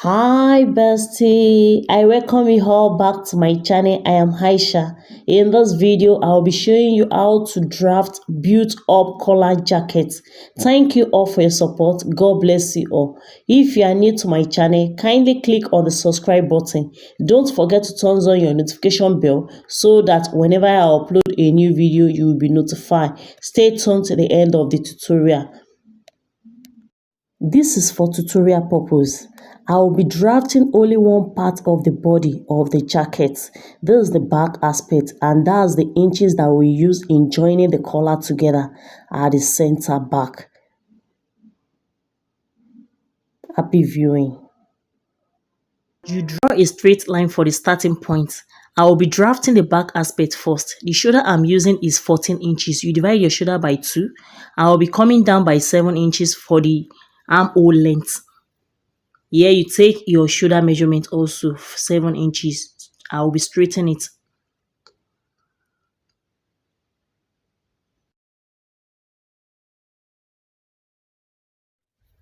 Hi bestie, I welcome you all back to my channel. I am Aisha. In this video, I'll be showing you how to draft built up collar jackets. Thank you all for your support. God bless you all. If you are new to my channel, kindly click on the subscribe button. Don't forget to turn on your notification bell so that whenever I upload a new video, you will be notified. Stay tuned to the end of the tutorial. This is for tutorial purpose. I will be drafting only one part of the body of the jacket. This is the back aspect, and that's the inches that we use in joining the collar together at the center back. Happy viewing. You draw a straight line for the starting point. I will be drafting the back aspect first. The shoulder I'm using is 14 inches. You divide your shoulder by 2. I will be coming down by 7 inches for the armhole length. Here you take your shoulder measurement also 7 inches. I will be straightening it.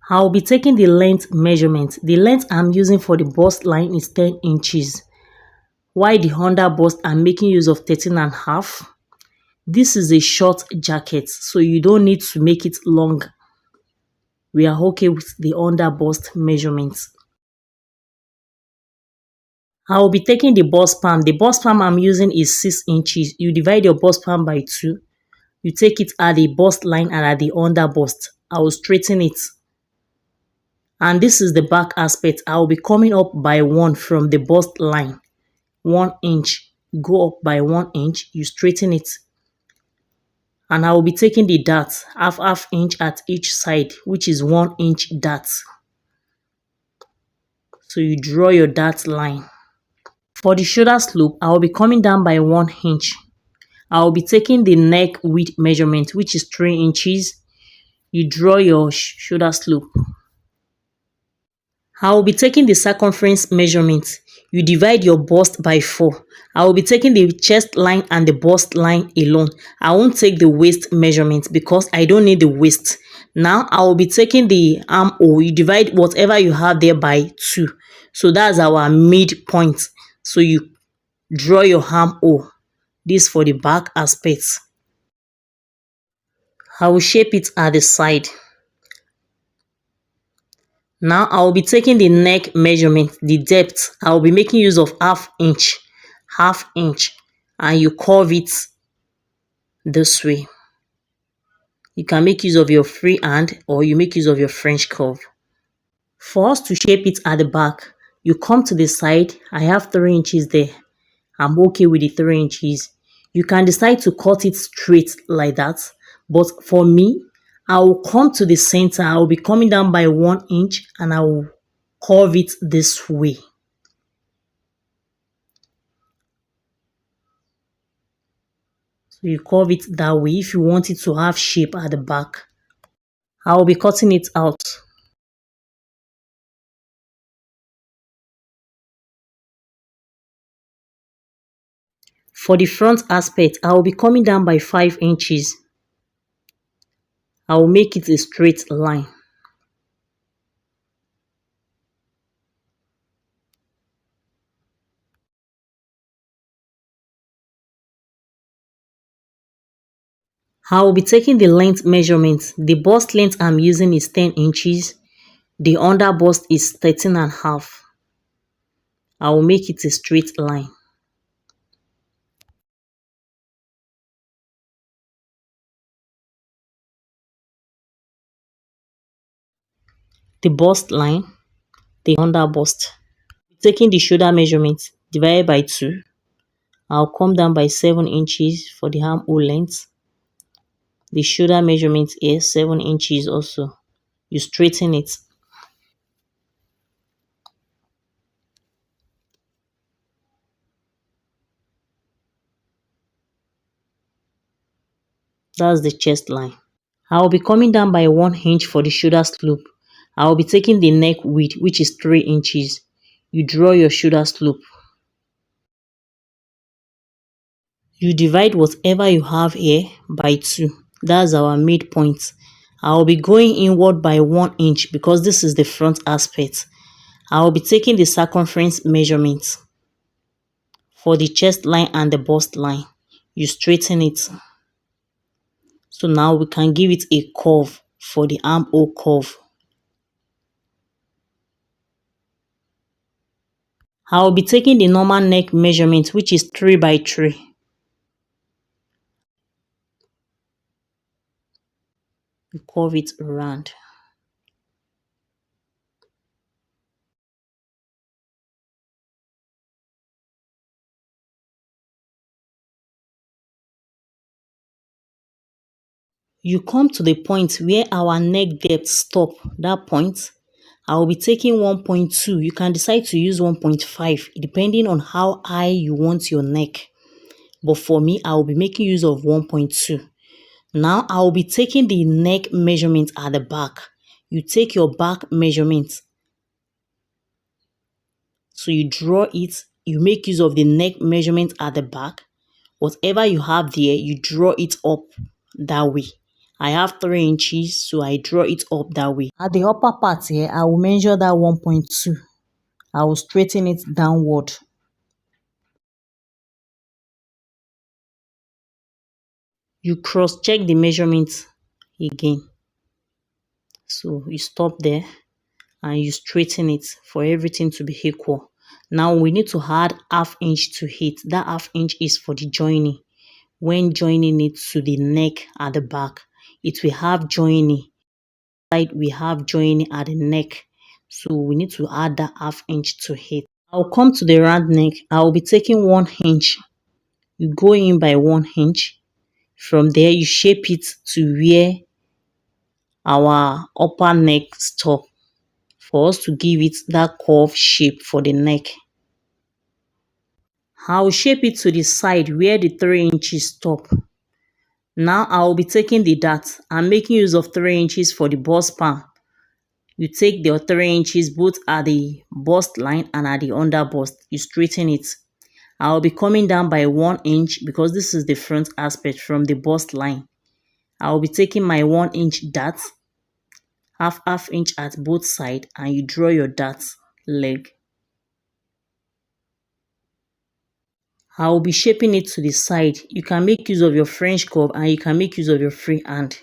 I will be taking the length measurement. The length I'm using for the bust line is 10 inches. While the under bust I'm making use of 13.5. This is a short jacket, so you don't need to make it long. We are okay with the under bust measurements. I will be taking the bust palm. The bust palm I'm using is 6 inches. You divide your bust palm by 2. You take it at the bust line and at the under bust. I will straighten it. And this is the back aspect. I will be coming up by 1 from the bust line. 1 inch. Go up by 1 inch. You straighten it. And I will be taking the dart, half inch at each side, which is 1 inch dart. So you draw your dart line. For the shoulder slope, I will be coming down by 1 inch. I will be taking the neck width measurement, which is 3 inches. You draw your shoulder slope. I will be taking the circumference measurement. You divide your bust by 4. I will be taking the chest line and the bust line alone. I won't take the waist measurement because I don't need the waist. Now I will be taking the armhole. You divide whatever you have there by 2. So that's our midpoint. So you draw your armhole. This for the back aspect. I will shape it at the side. Now I will be taking the neck measurement, the depth. I will be making use of half inch, and you curve it this way. You can make use of your free hand or you make use of your French curve. For us to shape it at the back, you come to the side. I have 3 inches there. I'm okay with the 3 inches. You can decide to cut it straight like that, but for me, I will come to the center. I will be coming down by 1 inch and I will curve it this way. So you curve it that way if you want it to have shape at the back. I will be cutting it out. For the front aspect, I will be coming down by 5 inches. I will make it a straight line. I will be taking the length measurement. The bust length I'm using is 10 inches. The under bust is 13.5. I will make it a straight line. The bust line, the under bust. Taking the shoulder measurement divided by 2. I'll come down by 7 inches for the armhole length. The shoulder measurement is 7 inches also. You straighten it. That's the chest line. I will be coming down by 1 inch for the shoulder slope. I will be taking the neck width, which is 3 inches. You draw your shoulder slope. You divide whatever you have here by 2. That's our midpoint. I will be going inward by 1 inch because this is the front aspect. I will be taking the circumference measurement for the chest line and the bust line. You straighten it. So now we can give it a curve for the armhole curve. I will be taking the normal neck measurement, which is 3 by 3. You curve it around. You come to the point where our neck depth stop. That point, I will be taking 1.2. You can decide to use 1.5 depending on how high you want your neck. But for me, I will be making use of 1.2. Now I will be taking the neck measurement at the back. You take your back measurement. So you draw it, you make use of the neck measurement at the back. Whatever you have there, you draw it up that way. I have 3 inches, so I draw it up that way. At the upper part here, I will measure that 1.2. I will straighten it downward. You cross-check the measurement again. So you stop there and you straighten it for everything to be equal. Now we need to add ½ inch to it. That ½ inch is for the joining. When joining it to the neck at the back, it will have joining. Side we have joining at the neck, so we need to add that ½ inch to it. I'll come to the round neck. I'll be taking 1 inch. You go in by 1 inch. From there, you shape it to where our upper neck stop for us to give it that curve shape for the neck. I'll shape it to the side where the 3 inches stop. Now I will be taking the dart. I'm making use of 3 inches for the bust palm. You take the 3 inches both at the bust line and at the under bust. You straighten it. I will be coming down by 1 inch because this is the front aspect from the bust line. I will be taking my 1 inch dart, half inch at both sides, and you draw your dart leg. I will be shaping it to the side. You can make use of your French curve and you can make use of your free hand.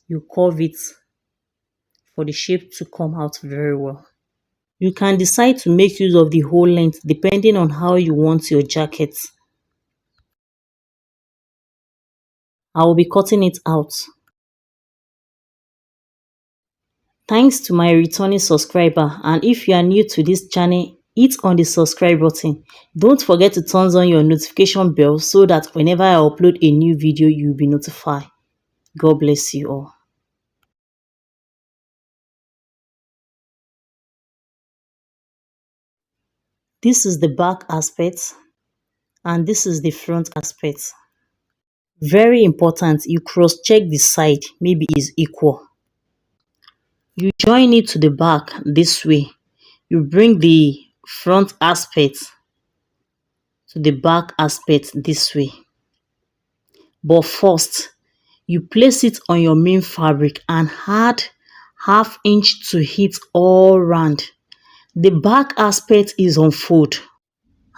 You curve it for the shape to come out very well. You can decide to make use of the whole length depending on how you want your jacket. I will be cutting it out. Thanks to my returning subscriber, and if you are new to this channel, hit on the subscribe button. Don't forget to turn on your notification bell so that whenever I upload a new video, you'll be notified. God bless you all. This is the back aspect and this is the front aspect. Very important, you cross-check the side, maybe it's equal. You join it to the back this way. You bring the front aspect to the back aspect this way. But first, you place it on your main fabric and add ½ inch to it all round. The back aspect is on fold.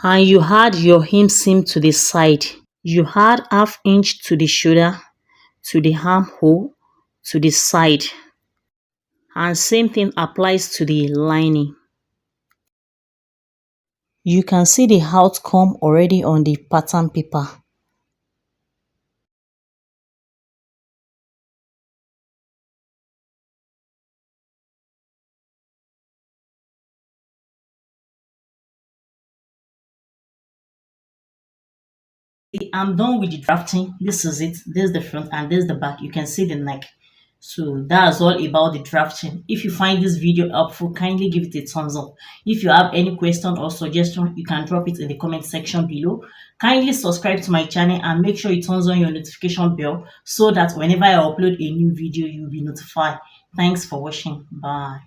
And you add your hem seam to the side. You add ½ inch to the shoulder, to the armhole, to the side. And same thing applies to the lining. You can see the outcome already on the pattern paper. I'm done with the drafting. This is it. This is the front and this is the back. You can see the neck. So that's all about the drafting. If you find this video helpful, kindly give it a thumbs up. If you have any question or suggestion, you can drop it in the comment section below. Kindly subscribe to my channel and make sure you turn on your notification bell so that whenever I upload a new video, you'll be notified. Thanks for watching. Bye.